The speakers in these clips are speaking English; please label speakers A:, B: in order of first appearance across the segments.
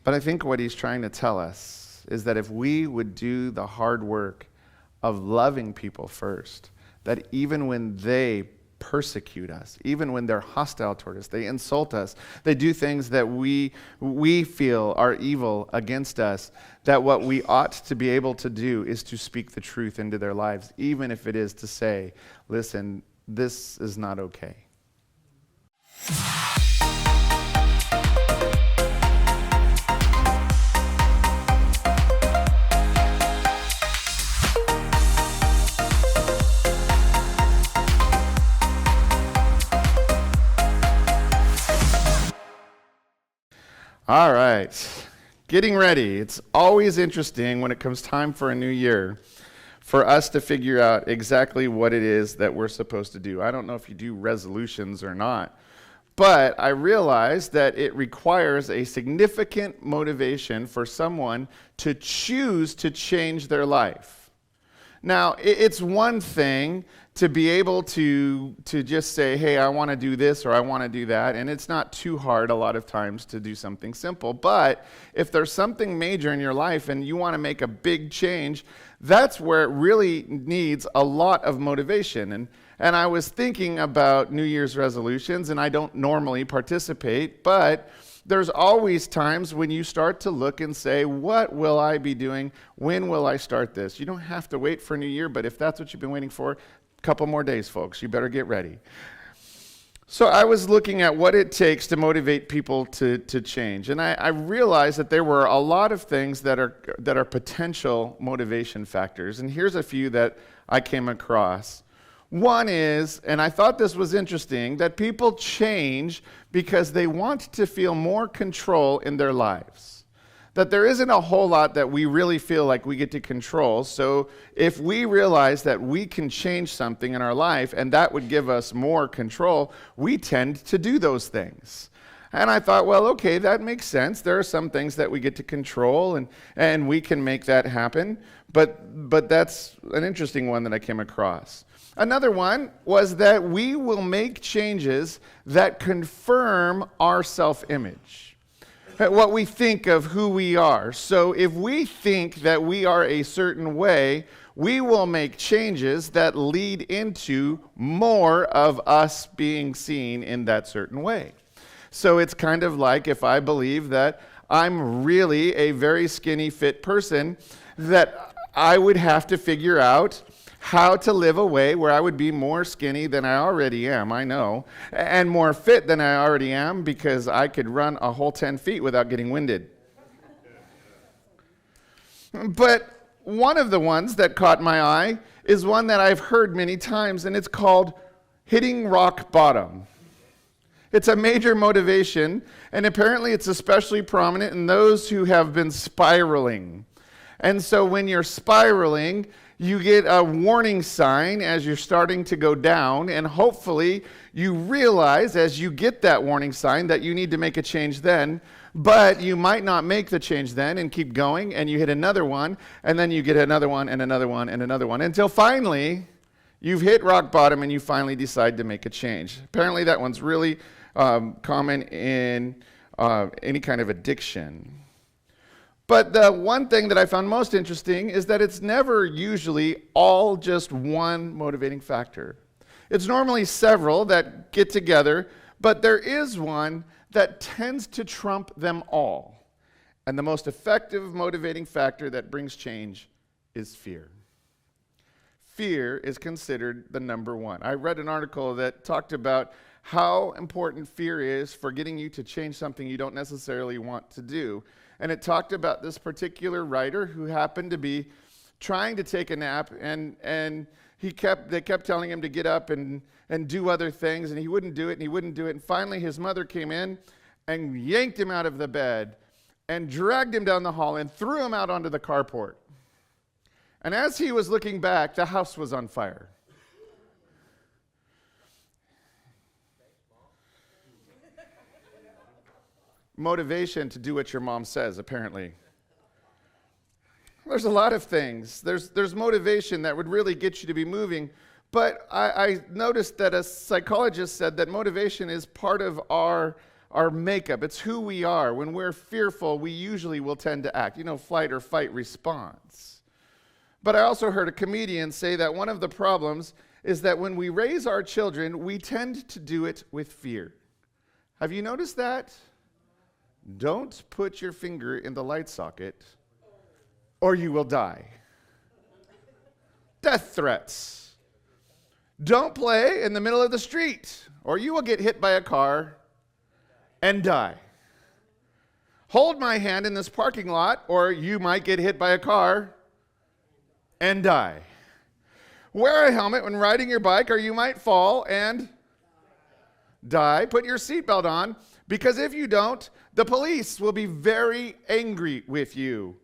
A: But I think what he's trying to tell us is that if we would do the hard work of loving people first, that even when they persecute us, even when they're hostile toward us, they insult us, they do things that we feel are evil against us, that what we ought to be able to do is to speak the truth into their lives, even if it is to say, listen, this is not okay. All right, getting ready. It's always interesting when it comes time for a new year for us to figure out exactly what it is that we're supposed to do. I don't know if you do resolutions or not, but I realize that it requires a significant motivation for someone to choose to change their life. Now, it's one thing to be able to just say, hey, I want to do this or I want to do that, and it's not too hard a lot of times to do something simple. But if there's something major in your life and you want to make a big change, that's where it really needs a lot of motivation. And I was thinking about New Year's resolutions, and I don't normally participate, but there's always times when you start to look and say, what will I be doing? When will I start this? You don't have to wait for New Year, but if that's what you've been waiting for, a couple more days, folks. You better get ready. So I was looking at what it takes to motivate people to change. And I realized that there were a lot of things that are potential motivation factors. And here's a few that I came across. One is, and I thought this was interesting, that people change because they want to feel more control in their lives. That there isn't a whole lot that we really feel like we get to control. So if we realize that we can change something in our life and that would give us more control, we tend to do those things. And I thought, well, okay, that makes sense. There are some things that we get to control and we can make that happen. But that's an interesting one that I came across. Another one was that we will make changes that confirm our self-image, what we think of who we are. So if we think that we are a certain way, we will make changes that lead into more of us being seen in that certain way. So it's kind of like if I believe that I'm really a very skinny, fit person, that I would have to figure out how to live a way where I would be more skinny than I already am, I know, and more fit than I already am because I could run a whole 10 feet without getting winded. But one of the ones that caught my eye is one that I've heard many times, and it's called hitting rock bottom. It's a major motivation, and apparently it's especially prominent in those who have been spiraling. And so when you're spiraling, you get a warning sign as you're starting to go down, and hopefully you realize as you get that warning sign that you need to make a change then, but you might not make the change then and keep going, and you hit another one, and then you get another one, and another one, and another one, until finally you've hit rock bottom and you finally decide to make a change. Apparently that one's really common in any kind of addiction. But the one thing that I found most interesting is that it's never usually all just one motivating factor. It's normally several that get together, but there is one that tends to trump them all. And the most effective motivating factor that brings change is fear. Fear is considered the number one. I read an article that talked about how important fear is for getting you to change something you don't necessarily want to do. And it talked about this particular writer who happened to be trying to take a nap, and they kept telling him to get up and do other things, and he wouldn't do it, and finally his mother came in and yanked him out of the bed and dragged him down the hall and threw him out onto the carport. And as he was looking back, the house was on fire. Motivation to do what your mom says, apparently. There's a lot of things. There's motivation that would really get you to be moving, but I noticed that a psychologist said that motivation is part of our our makeup. It's who we are. When we're fearful, we usually will tend to act, flight or fight response. But I also heard a comedian say that one of the problems is that when we raise our children, we tend to do it with fear. Have you noticed that? Don't put your finger in the light socket or you will die. Death threats. Don't play in the middle of the street or you will get hit by a car and die. Hold my hand in this parking lot or you might get hit by a car and die. Wear a helmet when riding your bike or you might fall and die. Put your seatbelt on because if you don't, the police will be very angry with you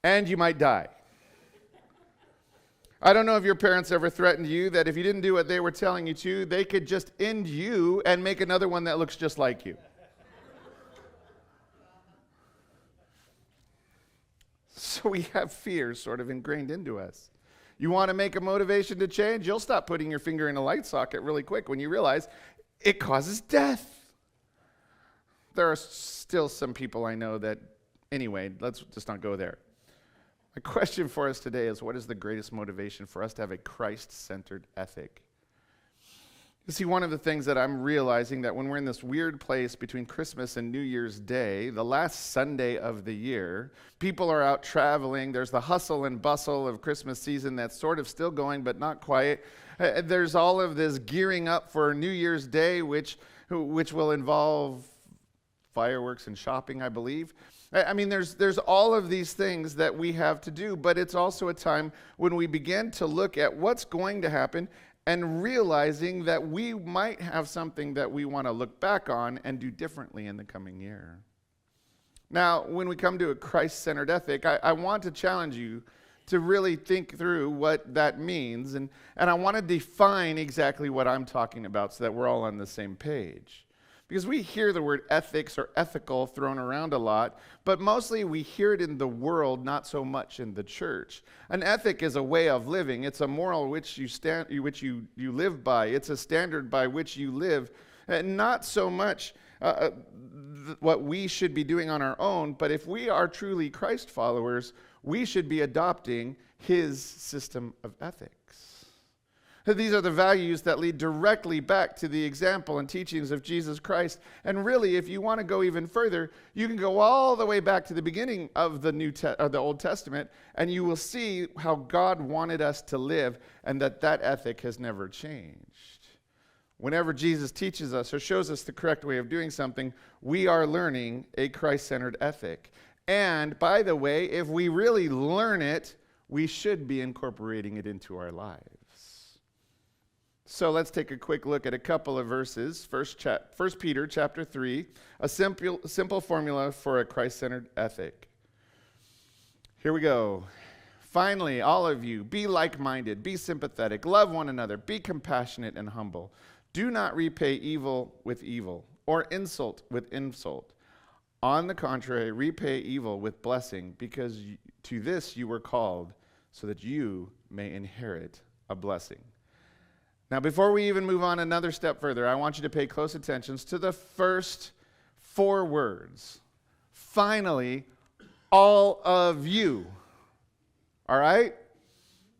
A: and you might die. I don't know if your parents ever threatened you that if you didn't do what they were telling you to, they could just end you and make another one that looks just like you. So we have fear sort of ingrained into us. You want to make a motivation to change? You'll stop putting your finger in a light socket really quick when you realize it causes death. There are still some people I know that, anyway, let's just not go there. My question for us today is, what is the greatest motivation for us to have a Christ-centered ethic? You see, one of the things that I'm realizing that when we're in this weird place between Christmas and New Year's Day, the last Sunday of the year, people are out traveling. There's the hustle and bustle of Christmas season that's sort of still going, but not quite. There's all of this gearing up for New Year's Day, which will involve fireworks and shopping, I believe. I mean, there's all of these things that we have to do, but it's also a time when we begin to look at what's going to happen and realizing that we might have something that we want to look back on and do differently in the coming year. Now, when we come to a Christ-centered ethic, I want to challenge you to really think through what that means, and I want to define exactly what I'm talking about so that we're all on the same page. Because we hear the word ethics or ethical thrown around a lot, but mostly we hear it in the world, not so much in the church. An ethic is a way of living. It's a moral which you live by. It's a standard by which you live. And not so much what we should be doing on our own, but if we are truly Christ followers, we should be adopting his system of ethics. These are the values that lead directly back to the example and teachings of Jesus Christ. And really, if you want to go even further, you can go all the way back to the beginning of the Old Testament, and you will see how God wanted us to live, and that ethic has never changed. Whenever Jesus teaches us or shows us the correct way of doing something, we are learning a Christ-centered ethic. And by the way, if we really learn it, we should be incorporating it into our lives. So let's take a quick look at a couple of verses. First Peter chapter 3, a simple formula for a Christ-centered ethic. Here we go. Finally, all of you, be like-minded, be sympathetic, love one another, be compassionate and humble. Do not repay evil with evil or insult with insult. On the contrary, repay evil with blessing, because to this you were called, so that you may inherit a blessing. Now, before we even move on another step further, I want you to pay close attention to the first 4 words. Finally, all of you. All right?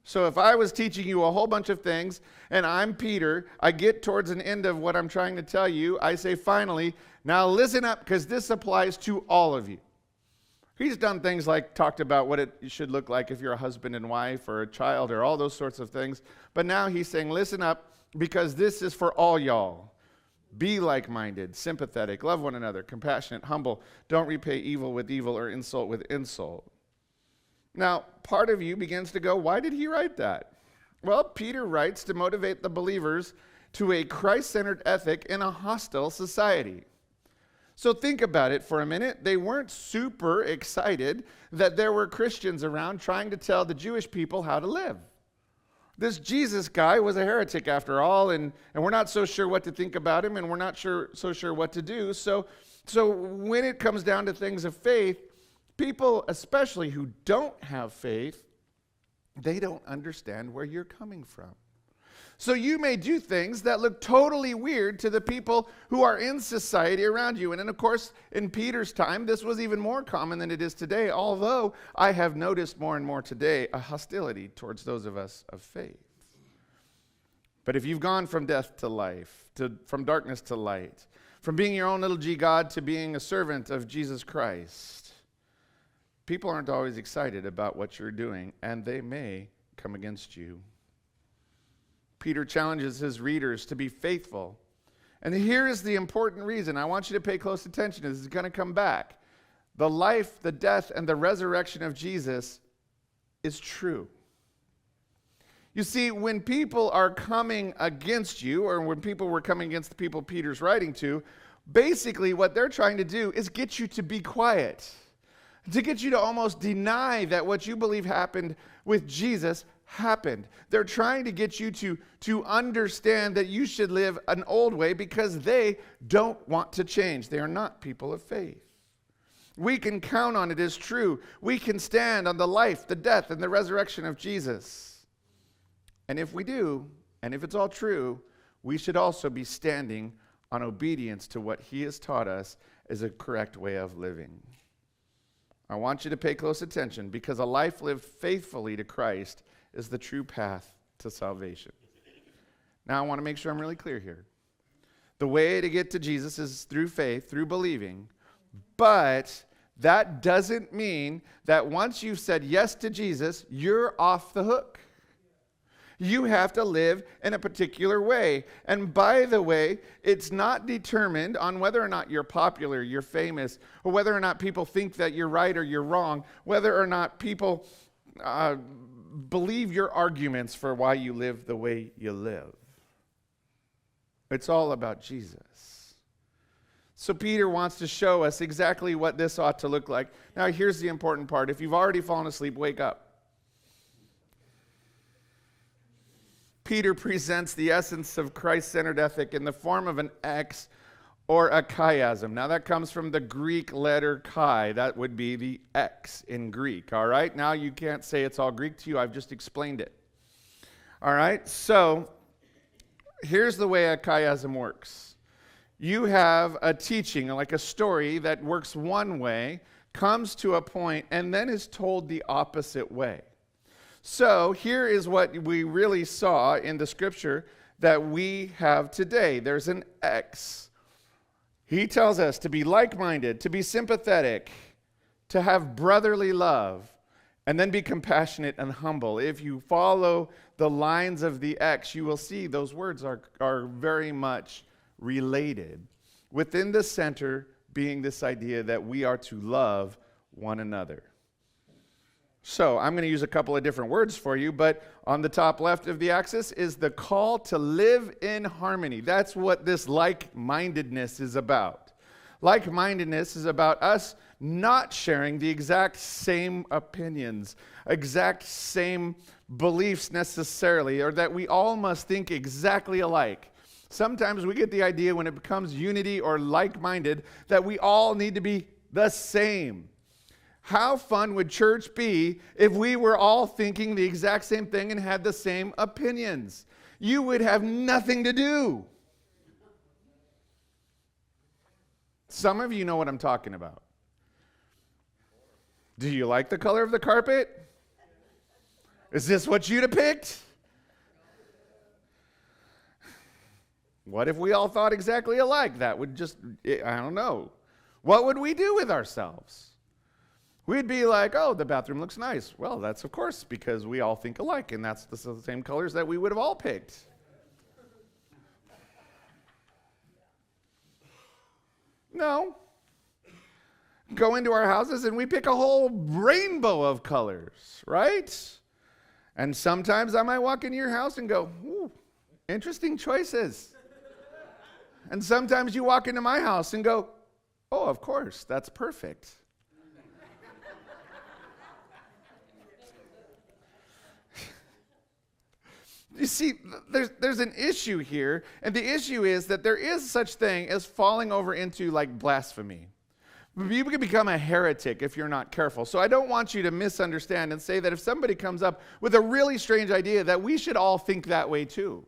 A: So if I was teaching you a whole bunch of things, and I'm Peter, I get towards an end of what I'm trying to tell you, I say finally, now listen up, because this applies to all of you. He's done things like talked about what it should look like if you're a husband and wife or a child or all those sorts of things. But now he's saying, listen up, because this is for all y'all. Be like-minded, sympathetic, love one another, compassionate, humble. Don't repay evil with evil or insult with insult. Now, part of you begins to go, why did he write that? Well, Peter writes to motivate the believers to a Christ-centered ethic in a hostile society. So think about it for a minute. They weren't super excited that there were Christians around trying to tell the Jewish people how to live. This Jesus guy was a heretic after all, and we're not so sure what to think about him, and we're not so sure what to do. So when it comes down to things of faith, people, especially who don't have faith, they don't understand where you're coming from. So you may do things that look totally weird to the people who are in society around you. And then, of course, in Peter's time, this was even more common than it is today, although I have noticed more and more today a hostility towards those of us of faith. But if you've gone from death to life, from darkness to light, from being your own little g God to being a servant of Jesus Christ, people aren't always excited about what you're doing, and they may come against you. Peter challenges his readers to be faithful. And here is the important reason. I want you to pay close attention. This is going to come back. The life, the death, and the resurrection of Jesus is true. You see, when people are coming against you, or when people were coming against the people Peter's writing to, basically what they're trying to do is get you to be quiet, to get you to almost deny that what you believe happened with Jesus happened. They're trying to get you to understand that you should live an old way because they don't want to change. They are not people of faith. We can count on it as true. We can stand on the life, the death, and the resurrection of Jesus. And if we do, and if it's all true, we should also be standing on obedience to what he has taught us is a correct way of living. I want you to pay close attention because a life lived faithfully to Christ is the true path to salvation. Now, I want to make sure I'm really clear here. The way to get to Jesus is through faith, through believing, but that doesn't mean that once you've said yes to Jesus, you're off the hook. You have to live in a particular way. And by the way, it's not determined on whether or not you're popular, you're famous, or whether or not people think that you're right or you're wrong, whether or not people believe your arguments for why you live the way you live. It's all about Jesus. So Peter wants to show us exactly what this ought to look like. Now, here's the important part. If you've already fallen asleep, wake up. Peter presents the essence of Christ-centered ethic in the form of an X or a chiasm. Now that comes from the Greek letter chi. That would be the X in Greek, all right? Now you can't say it's all Greek to you. I've just explained it. All right? So here's the way a chiasm works. You have a teaching, like a story that works one way, comes to a point, and then is told the opposite way. So here is what we really saw in the scripture that we have today. There's an X. He tells us to be like-minded, to be sympathetic, to have brotherly love, and then be compassionate and humble. If you follow the lines of the X, you will see those words are very much related. Within the center being this idea that we are to love one another. So I'm going to use a couple of different words for you, but on the top left of the axis is the call to live in harmony. That's what this like-mindedness is about. Like-mindedness is about us not sharing the exact same opinions, exact same beliefs necessarily, or that we all must think exactly alike. Sometimes we get the idea when it becomes unity or like-minded that we all need to be the same. How fun would church be if we were all thinking the exact same thing and had the same opinions? You would have nothing to do. Some of you know what I'm talking about. Do you like the color of the carpet? Is this what you'd have picked? What if we all thought exactly alike? That would just, I don't know. What would we do with ourselves? We'd be like, oh, the bathroom looks nice. Well, that's of course because we all think alike, and that's the same colors that we would have all picked. No. Go into our houses and we pick a whole rainbow of colors, right? And sometimes I might walk into your house and go, ooh, interesting choices. And sometimes you walk into my house and go, oh, of course, that's perfect. You see, there's an issue here, and the issue is that there is such thing as falling over into like blasphemy. You can become a heretic if you're not careful. So I don't want you to misunderstand and say that if somebody comes up with a really strange idea that we should all think that way too.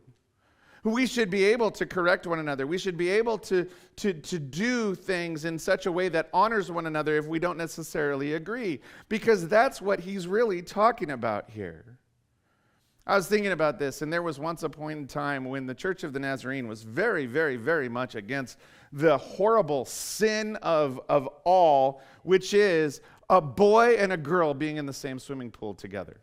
A: We should be able to correct one another. We should be able to do things in such a way that honors one another if we don't necessarily agree, because that's what he's really talking about here. I was thinking about this, and there was once a point in time when the Church of the Nazarene was very, very, very much against the horrible sin of all, which is a boy and a girl being in the same swimming pool together.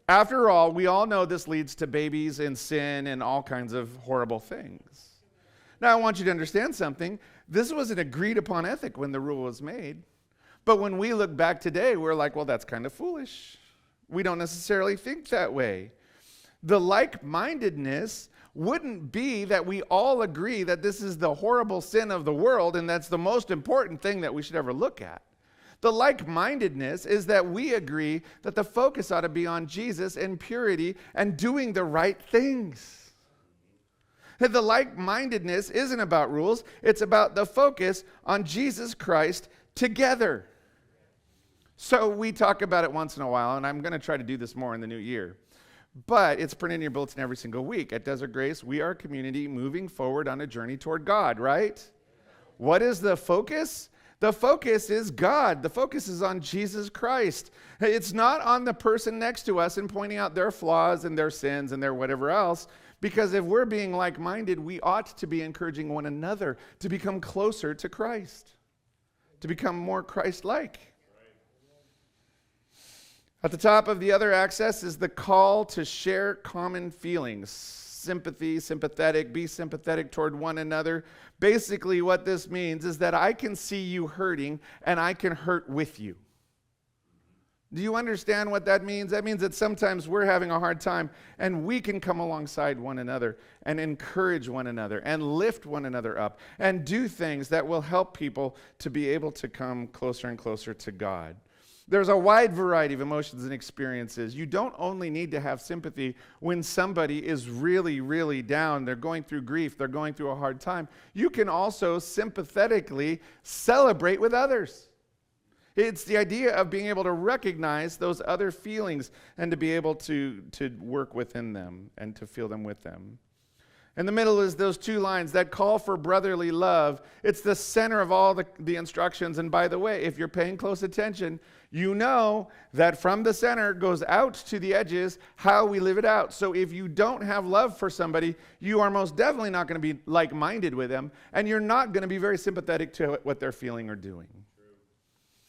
A: After all, we all know this leads to babies and sin and all kinds of horrible things. Now, I want you to understand something. This was an agreed upon ethic when the rule was made. But when we look back today, we're like, well, that's kind of foolish. We don't necessarily think that way. The like-mindedness wouldn't be that we all agree that this is the horrible sin of the world and that's the most important thing that we should ever look at. The like-mindedness is that we agree that the focus ought to be on Jesus and purity and doing the right things. The like-mindedness isn't about rules. It's about the focus on Jesus Christ together. So we talk about it once in a while, and I'm going to try to do this more in the new year. But it's printed in your bulletin every single week. At Desert Grace, we are a community moving forward on a journey toward God, right? What is the focus? The focus is God. The focus is on Jesus Christ. It's not on the person next to us and pointing out their flaws and their sins and their whatever else, because if we're being like-minded, we ought to be encouraging one another to become closer to Christ, to become more Christ-like. At the top of the other axis is the call to share common feelings. Sympathy, sympathetic, be sympathetic toward one another. Basically, what this means is that I can see you hurting and I can hurt with you. Do you understand what that means? That means that sometimes we're having a hard time and we can come alongside one another and encourage one another and lift one another up and do things that will help people to be able to come closer and closer to God. There's a wide variety of emotions and experiences. You don't only need to have sympathy when somebody is really, really down. They're going through grief. They're going through a hard time. You can also sympathetically celebrate with others. It's the idea of being able to recognize those other feelings and to be able to work within them and to feel them with them. In the middle is those two lines, that call for brotherly love. It's the center of all the instructions. And by the way, if you're paying close attention, you know that from the center goes out to the edges how we live it out. So if you don't have love for somebody, you are most definitely not going to be like-minded with them, and you're not going to be very sympathetic to what they're feeling or doing.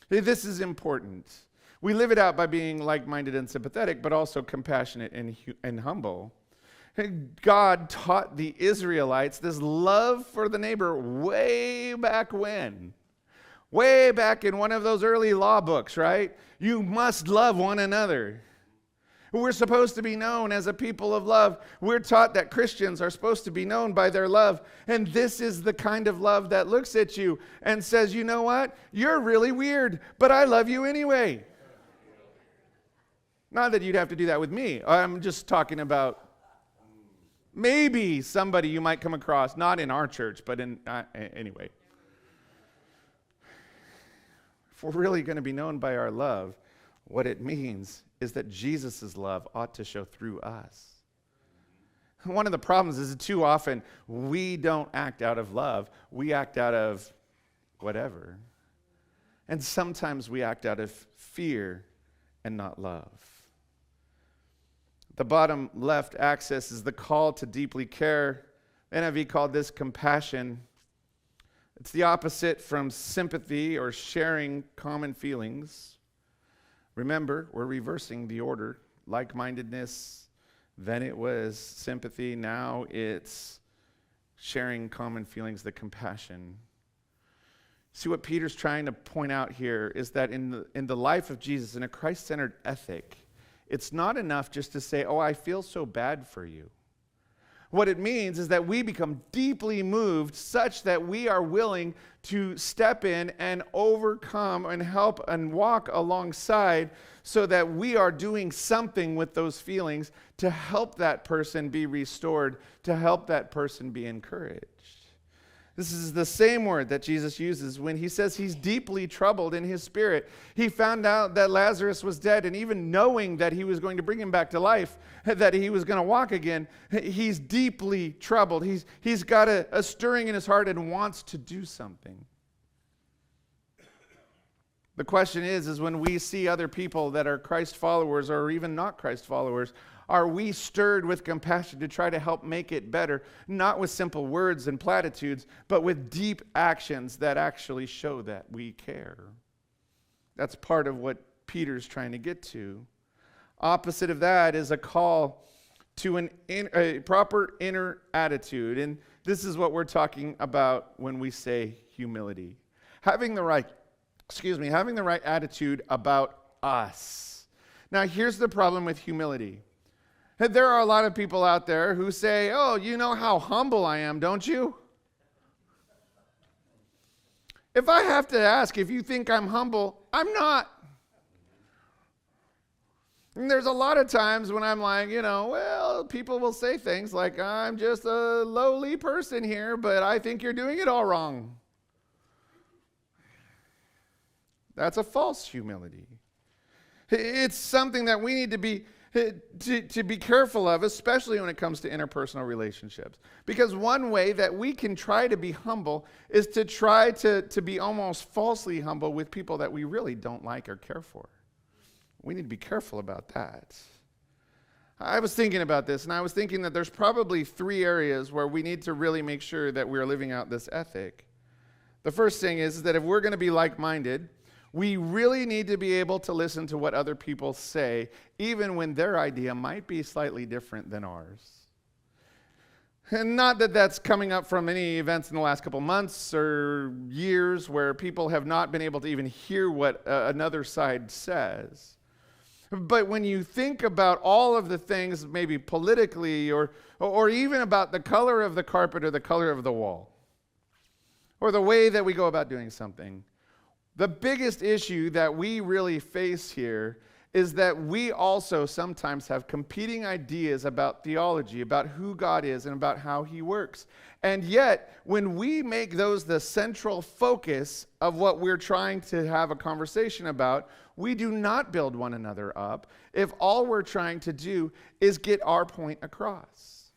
A: True. This is important. We live it out by being like-minded and sympathetic, but also compassionate and humble. God taught the Israelites this love for the neighbor way back when. Way back in one of those early law books, right? You must love one another. We're supposed to be known as a people of love. We're taught that Christians are supposed to be known by their love. And this is the kind of love that looks at you and says, you know what? You're really weird, but I love you anyway. Not that you'd have to do that with me. I'm just talking about maybe somebody you might come across, not in our church, but in anyway. If we're really going to be known by our love, what it means is that Jesus' love ought to show through us. One of the problems is that too often we don't act out of love. We act out of whatever. And sometimes we act out of fear and not love. The bottom left axis is the call to deeply care. NIV called this compassion. It's the opposite from sympathy or sharing common feelings. Remember, we're reversing the order. Like-mindedness, then it was sympathy, now it's sharing common feelings, the compassion. See, what Peter's trying to point out here is that in the life of Jesus, in a Christ-centered ethic, it's not enough just to say, oh, I feel so bad for you. What it means is that we become deeply moved such that we are willing to step in and overcome and help and walk alongside so that we are doing something with those feelings to help that person be restored, to help that person be encouraged. This is the same word that Jesus uses when he says he's deeply troubled in his spirit. He found out that Lazarus was dead, and even knowing that he was going to bring him back to life, that he was going to walk again, he's deeply troubled. He's got a stirring in his heart and wants to do something. The question is when we see other people that are Christ followers or even not Christ followers, are we stirred with compassion to try to help make it better, not with simple words and platitudes, but with deep actions that actually show that we care? That's part of what Peter's trying to get to. Opposite of that is a call to a proper inner attitude, and this is what we're talking about when we say humility. Having the right attitude about us. Now, here's the problem with humility. There are a lot of people out there who say, oh, you know how humble I am, don't you? If I have to ask if you think I'm humble, I'm not. And there's a lot of times when I'm like, well, people will say things like, I'm just a lowly person here, but I think you're doing it all wrong. That's a false humility. It's something that we need to be careful of, especially when it comes to interpersonal relationships. Because one way that we can try to be humble is to try to be almost falsely humble with people that we really don't like or care for. We need to be careful about that. I was thinking about this, and I was thinking that there's probably 3 areas where we need to really make sure that we're living out this ethic. The first thing is that if we're going to be like-minded, we really need to be able to listen to what other people say, even when their idea might be slightly different than ours. And not that that's coming up from any events in the last couple months or years where people have not been able to even hear what another side says. But when you think about all of the things, maybe politically or even about the color of the carpet or the color of the wall, or the way that we go about doing something, the biggest issue that we really face here is that we also sometimes have competing ideas about theology, about who God is and about how he works. And yet, when we make those the central focus of what we're trying to have a conversation about, we do not build one another up if all we're trying to do is get our point across.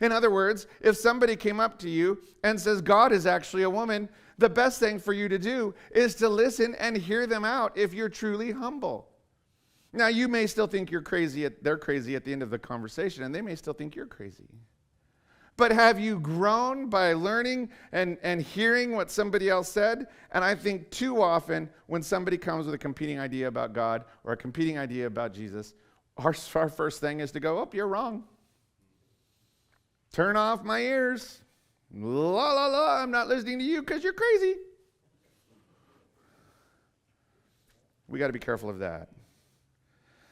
A: In other words, if somebody came up to you and says, God is actually a woman, the best thing for you to do is to listen and hear them out if you're truly humble. Now, you may still think they're crazy at the end of the conversation, and they may still think you're crazy. But have you grown by learning and hearing what somebody else said? And I think too often when somebody comes with a competing idea about God or a competing idea about Jesus, our first thing is to go, oh, you're wrong. Turn off my ears. La, la, la, I'm not listening to you because you're crazy. We got to be careful of that.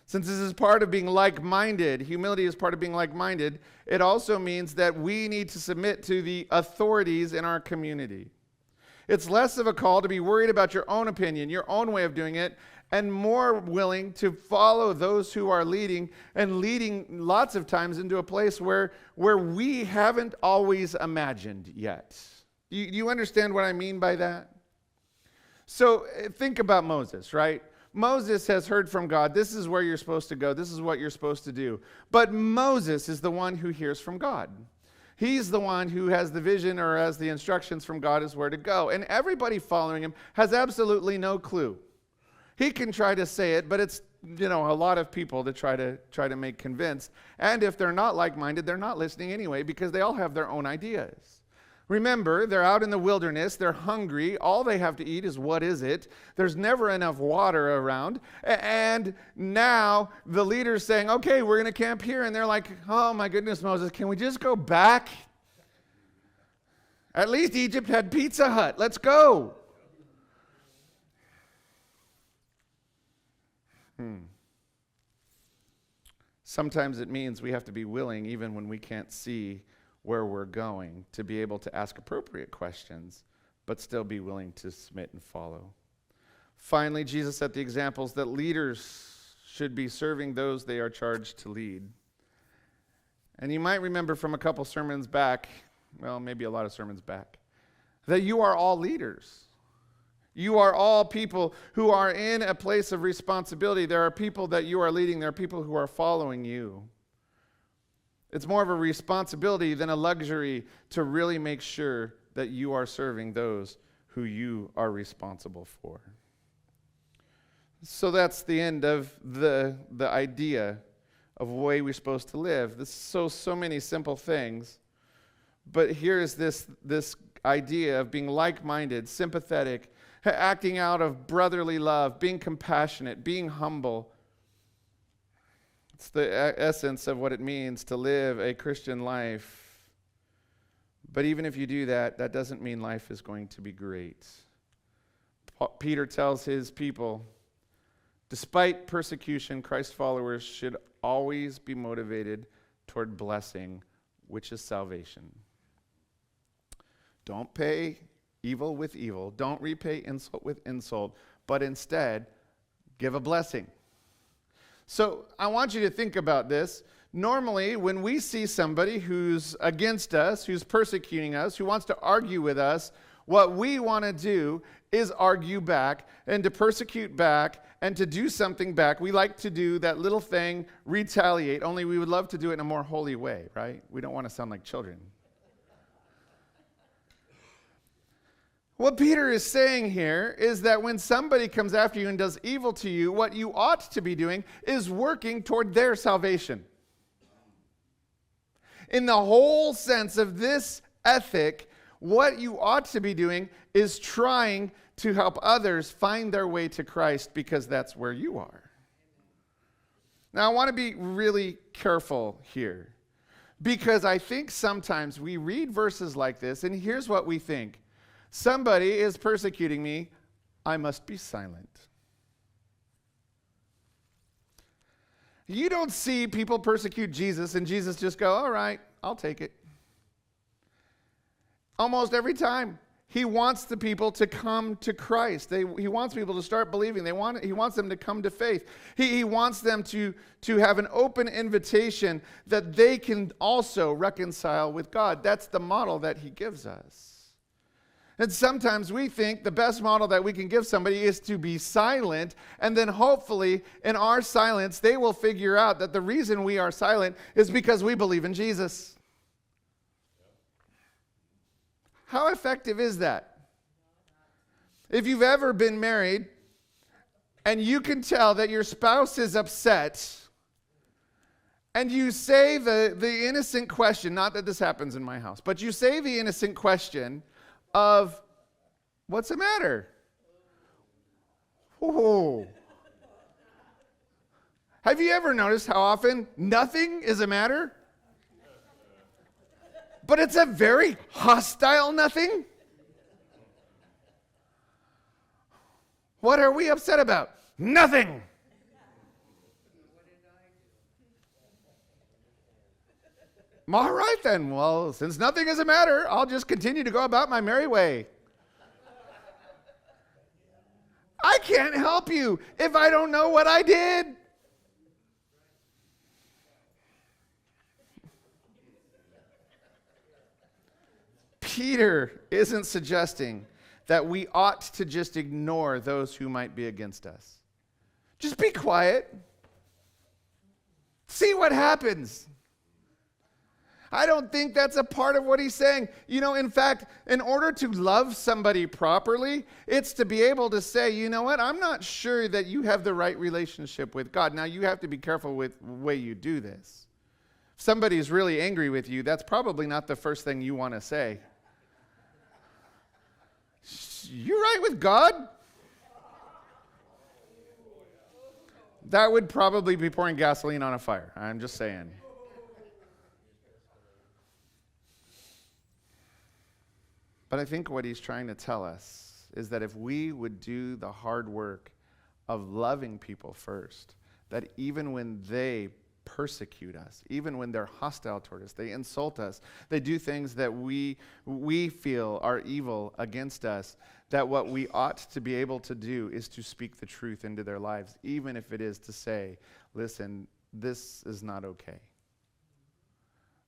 A: Since this is part of being like-minded, humility is part of being like-minded, it also means that we need to submit to the authorities in our community. It's less of a call to be worried about your own opinion, your own way of doing it, and more willing to follow those who are leading, and leading lots of times into a place where we haven't always imagined yet. Do you understand what I mean by that? So think about Moses, right? Moses has heard from God, this is where you're supposed to go, this is what you're supposed to do. But Moses is the one who hears from God. He's the one who has the vision or has the instructions from God as where to go. And everybody following him has absolutely no clue. He can try to say it, but it's a lot of people to try to make convinced. And if they're not like-minded, they're not listening anyway because they all have their own ideas. Remember, they're out in the wilderness, they're hungry, all they have to eat is what is it? There's never enough water around, and now the leader's saying, okay, we're going to camp here, and they're like, oh my goodness, Moses, can we just go back? At least Egypt had Pizza Hut, let's go. Sometimes it means we have to be willing, even when we can't see where we're going, to be able to ask appropriate questions, but still be willing to submit and follow. Finally, Jesus set the examples that leaders should be serving those they are charged to lead. And you might remember from a couple sermons back, well, maybe a lot of sermons back, that you are all leaders. You are all people who are in a place of responsibility. There are people that you are leading. There are people who are following you. It's more of a responsibility than a luxury to really make sure that you are serving those who you are responsible for. So that's the end of the idea of the way we're supposed to live. This is so many simple things. But here is this idea of being like-minded, sympathetic, acting out of brotherly love, being compassionate, being humble. It's the essence of what it means to live a Christian life. But even if you do that, that doesn't mean life is going to be great. Peter tells his people, despite persecution, Christ followers should always be motivated toward blessing, which is salvation. Don't pay evil with evil. Don't repay insult with insult, but instead give a blessing. So I want you to think about this. Normally, when we see somebody who's against us, who's persecuting us, who wants to argue with us, what we want to do is argue back and to persecute back and to do something back. We like to do that little thing, retaliate, only we would love to do it in a more holy way, right? We don't want to sound like children. What Peter is saying here is that when somebody comes after you and does evil to you, what you ought to be doing is working toward their salvation. In the whole sense of this ethic, what you ought to be doing is trying to help others find their way to Christ, because that's where you are. Now, I want to be really careful here, because I think sometimes we read verses like this, and here's what we think. Somebody is persecuting me, I must be silent. You don't see people persecute Jesus and Jesus just go, all right, I'll take it. Almost every time, he wants the people to come to Christ. He wants people to start believing. He wants them to come to faith. He wants them to have an open invitation that they can also reconcile with God. That's the model that he gives us. And sometimes we think the best model that we can give somebody is to be silent, and then hopefully in our silence they will figure out that the reason we are silent is because we believe in Jesus. How effective is that? If you've ever been married and you can tell that your spouse is upset, and you say the innocent question, not that this happens in my house, but you say the innocent question of, what's the matter? Oh. Have you ever noticed how often nothing is a matter? But it's a very hostile nothing. What are we upset about? Nothing. All right then, well, since nothing is a matter, I'll just continue to go about my merry way. I can't help you if I don't know what I did. Peter isn't suggesting that we ought to just ignore those who might be against us. Just be quiet. See what happens. I don't think that's a part of what he's saying. You know, in fact, in order to love somebody properly, it's to be able to say, you know what, I'm not sure that you have the right relationship with God. Now, you have to be careful with the way you do this. If somebody's really angry with you, that's probably not the first thing you want to say. You right with God? That would probably be pouring gasoline on a fire. I'm just saying. But I think what he's trying to tell us is that if we would do the hard work of loving people first, that even when they persecute us, even when they're hostile toward us, they insult us, they do things that we feel are evil against us, that what we ought to be able to do is to speak the truth into their lives, even if it is to say, listen, this is not okay.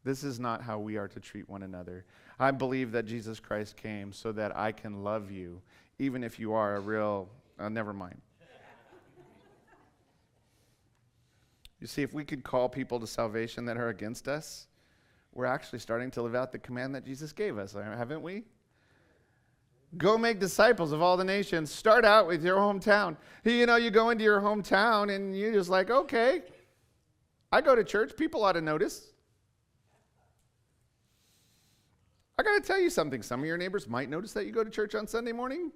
A: This is not how we are to treat one another. I believe that Jesus Christ came so that I can love you, even if you are a real, never mind. You see, if we could call people to salvation that are against us, we're actually starting to live out the command that Jesus gave us, haven't we? Go make disciples of all the nations. Start out with your hometown. You know, you go into your hometown and you're just like, okay, I go to church. People ought to notice. I got to tell you something. Some of your neighbors might notice that you go to church on Sunday morning,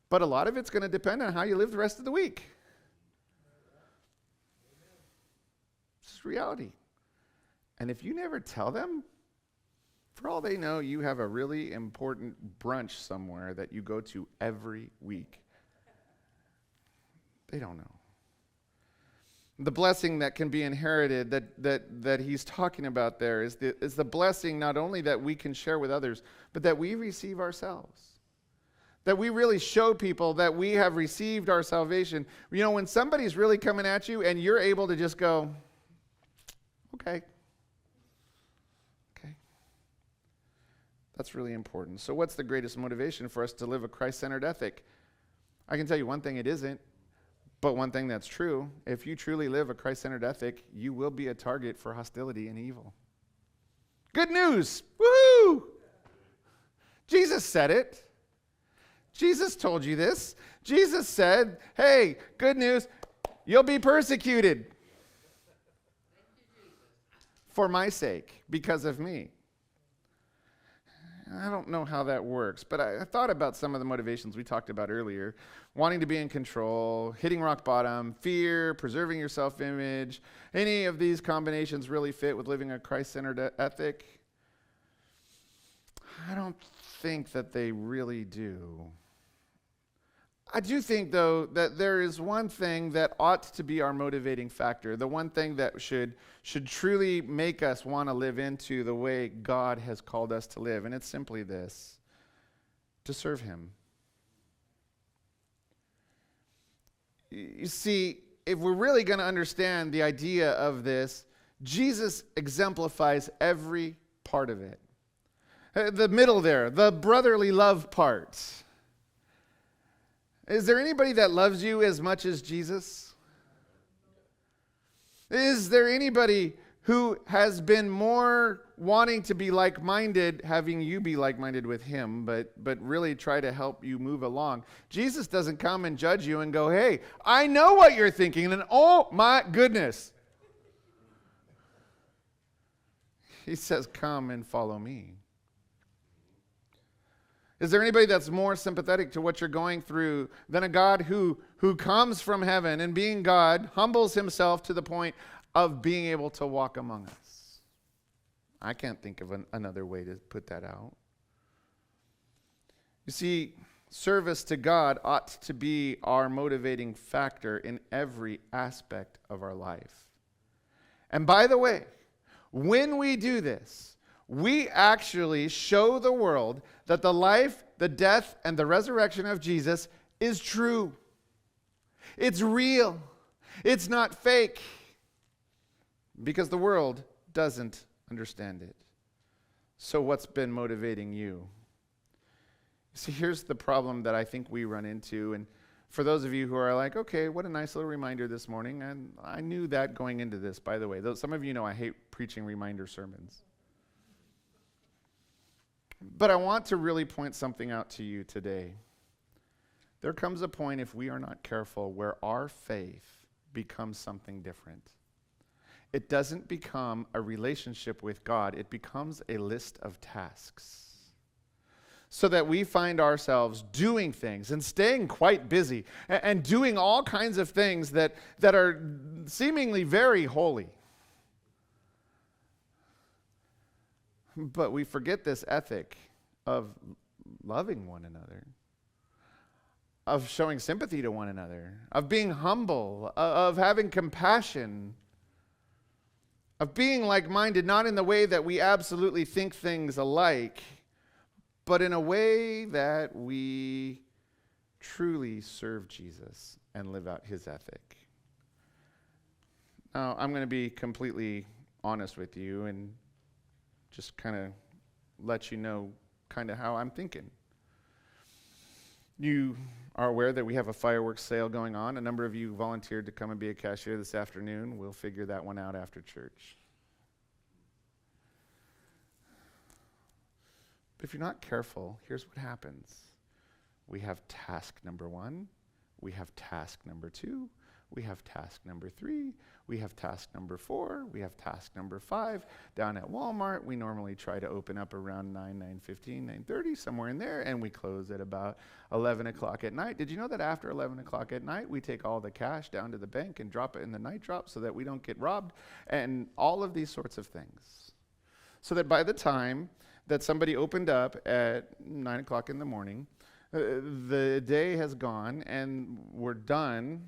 A: but a lot of it's going to depend on how you live the rest of the week. It's just reality. And if you never tell them, for all they know, you have a really important brunch somewhere that you go to every week. They don't know. The blessing that can be inherited that he's talking about there is the blessing not only that we can share with others, but that we receive ourselves. That we really show people that we have received our salvation. You know, when somebody's really coming at you and you're able to just go, okay. That's really important. So what's the greatest motivation for us to live a Christ-centered ethic? I can tell you one thing it isn't, but one thing that's true. If you truly live a Christ-centered ethic, you will be a target for hostility and evil. Good news! Woohoo! Jesus said it. Jesus told you this. Jesus said, hey, good news, you'll be persecuted for my sake, because of me. I don't know how that works, but I thought about some of the motivations we talked about earlier. Wanting to be in control, hitting rock bottom, fear, preserving your self-image. Any of these combinations really fit with living a Christ-centered ethic? I don't think that they really do. I do think, though, that there is one thing that ought to be our motivating factor, the one thing that should truly make us want to live into the way God has called us to live, and it's simply this: to serve him. You see, if we're really going to understand the idea of this, Jesus exemplifies every part of it. The middle there, the brotherly love part. Is there anybody that loves you as much as Jesus? Is there anybody who has been more wanting to be like-minded, having you be like-minded with him, but really try to help you move along? Jesus doesn't come and judge you and go, hey, I know what you're thinking, and oh my goodness. He says, come and follow me. Is there anybody that's more sympathetic to what you're going through than a God who comes from heaven and, being God, humbles himself to the point of being able to walk among us? I can't think of another way to put that out. You see, service to God ought to be our motivating factor in every aspect of our life. And by the way, when we do this, we actually show the world that the life, the death, and the resurrection of Jesus is true. It's real. It's not fake. Because the world doesn't understand it. So what's been motivating you? See, here's the problem that I think we run into. And for those of you who are like, okay, what a nice little reminder this morning. And I knew that going into this, by the way. Though some of you know I hate preaching reminder sermons. But I want to really point something out to you today. There comes a point, if we are not careful, where our faith becomes something different. It doesn't become a relationship with God. It becomes a list of tasks. So that we find ourselves doing things and staying quite busy and doing all kinds of things that are seemingly very holy. But we forget this ethic of loving one another, of showing sympathy to one another, of being humble, of having compassion, of being like-minded, not in the way that we absolutely think things alike, but in a way that we truly serve Jesus and live out his ethic. Now, I'm going to be completely honest with you, and Just kind of let you know kind of how I'm thinking. You are aware that we have a fireworks sale going on. A number of you volunteered to come and be a cashier this afternoon. We'll figure that one out after church. But if you're not careful, here's what happens. We have task number 1. We have task number 2. We have task number 3. We have task number 4. We have task number 5. Down at Walmart, we normally try to open up around 9:15, 9:30, somewhere in there, and we close at about 11 o'clock at night. Did you know that after 11 o'clock at night, we take all the cash down to the bank and drop it in the night drop so that we don't get robbed? And all of these sorts of things. So that by the time that somebody opened up at 9 o'clock in the morning, the day has gone and we're done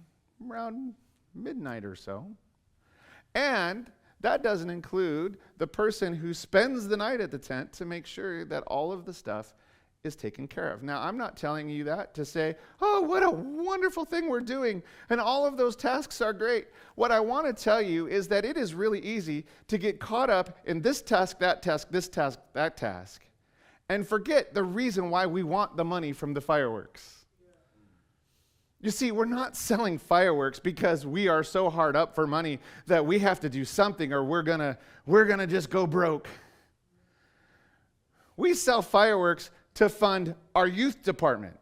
A: around midnight or so. And that doesn't include the person who spends the night at the tent to make sure that all of the stuff is taken care of. Now, I'm not telling you that to say, oh, what a wonderful thing we're doing, and all of those tasks are great. What I want to tell you is that it is really easy to get caught up in this task, that task, this task, that task, and forget the reason why we want the money from the fireworks. You see, we're not selling fireworks because we are so hard up for money that we have to do something or we're gonna just go broke. We sell fireworks to fund our youth department.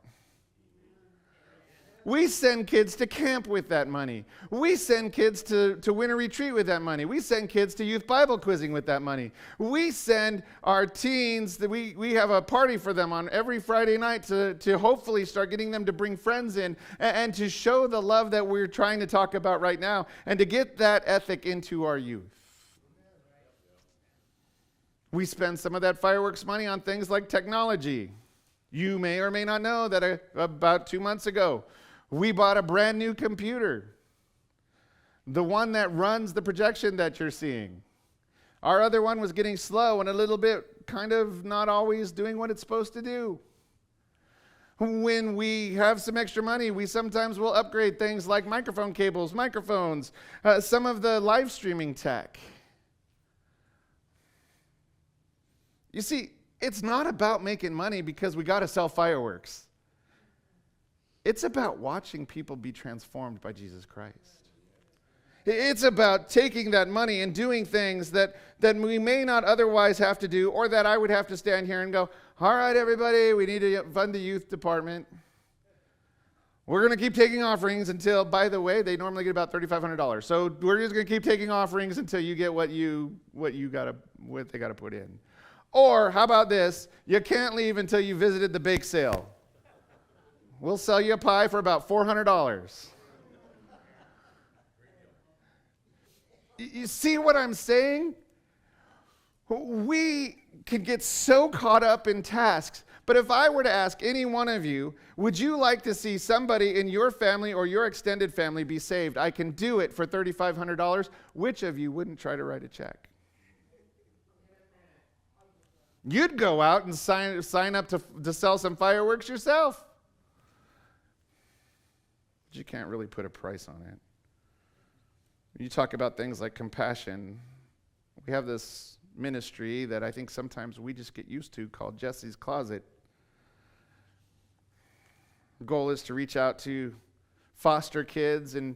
A: We send kids to camp with that money. We send kids to winter retreat with that money. We send kids to youth Bible quizzing with that money. We send our teens, we have a party for them on every Friday night to hopefully start getting them to bring friends in and to show the love that we're trying to talk about right now and to get that ethic into our youth. We spend some of that fireworks money on things like technology. You may or may not know that about 2 months ago, we bought a brand new computer. The one that runs the projection that you're seeing. Our other one was getting slow and a little bit kind of not always doing what it's supposed to do. When we have some extra money, we sometimes will upgrade things like microphone cables, microphones, some of the live streaming tech. You see, it's not about making money because we got to sell fireworks. It's about watching people be transformed by Jesus Christ. It's about taking that money and doing things that we may not otherwise have to do, or that I would have to stand here and go, all right, everybody, we need to fund the youth department. We're going to keep taking offerings until, by the way, they normally get about $3,500. So we're just going to keep taking offerings until you get what they got to put in. Or how about this? You can't leave until you visited the bake sale. We'll sell you a pie for about $400. You see what I'm saying? We can get so caught up in tasks. But if I were to ask any one of you, would you like to see somebody in your family or your extended family be saved? I can do it for $3,500. Which of you wouldn't try to write a check? You'd go out and sign up to sell some fireworks yourself. But you can't really put a price on it. You talk about things like compassion. We have this ministry that I think sometimes we just get used to called Jesse's Closet. The goal is to reach out to foster kids, and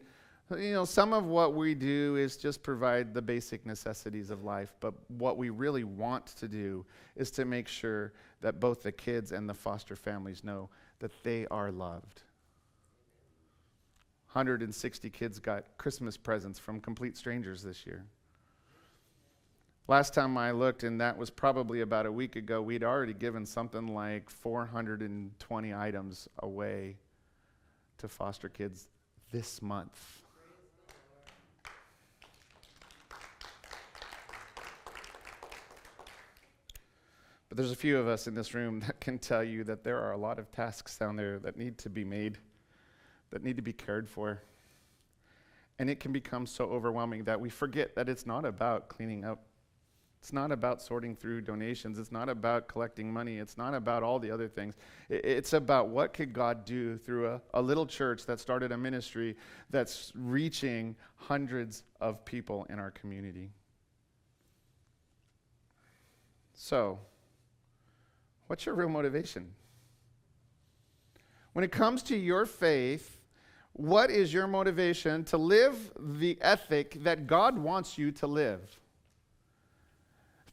A: some of what we do is just provide the basic necessities of life, but what we really want to do is to make sure that both the kids and the foster families know that they are loved. 160 kids got Christmas presents from complete strangers this year. Last time I looked, and that was probably about a week ago, we'd already given something like 420 items away to foster kids this month. But there's a few of us in this room that can tell you that there are a lot of tasks down there that need to be made, that need to be cared for. And it can become so overwhelming that we forget that it's not about cleaning up. It's not about sorting through donations. It's not about collecting money. It's not about all the other things. It's about what could God do through a little church that started a ministry that's reaching hundreds of people in our community. So, what's your real motivation? When it comes to your faith, what is your motivation to live the ethic that God wants you to live?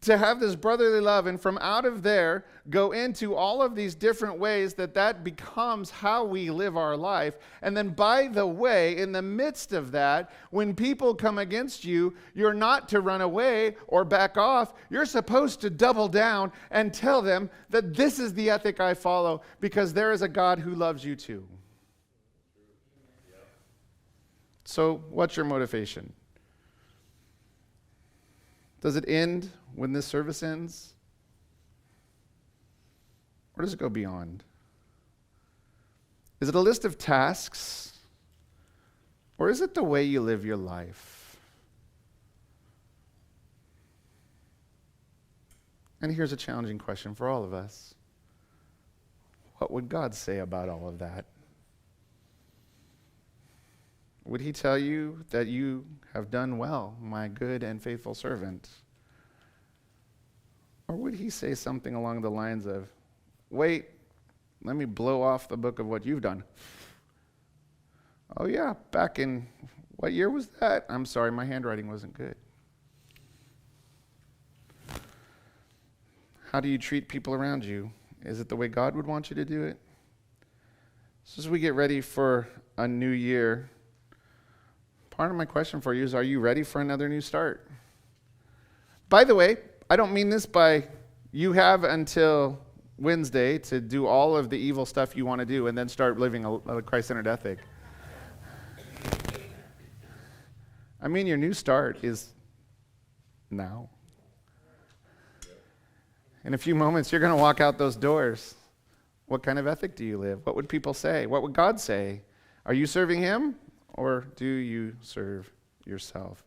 A: To have this brotherly love, and from out of there, go into all of these different ways that becomes how we live our life. And then, by the way, in the midst of that, when people come against you, you're not to run away or back off. You're supposed to double down and tell them that this is the ethic I follow, because there is a God who loves you too. So, what's your motivation? Does it end when this service ends? Or does it go beyond? Is it a list of tasks? Or is it the way you live your life? And here's a challenging question for all of us. What would God say about all of that? Would he tell you that you have done well, my good and faithful servant? Or would he say something along the lines of, wait, let me blow off the book of what you've done. Oh yeah, back in, what year was that? I'm sorry, my handwriting wasn't good. How do you treat people around you? Is it the way God would want you to do it? So as we get ready for a new year, part of my question for you is, are you ready for another new start? By the way, I don't mean this by you have until Wednesday to do all of the evil stuff you want to do and then start living a Christ-centered ethic. I mean, your new start is now. In a few moments, you're going to walk out those doors. What kind of ethic do you live? What would people say? What would God say? Are you serving him, or do you serve yourself?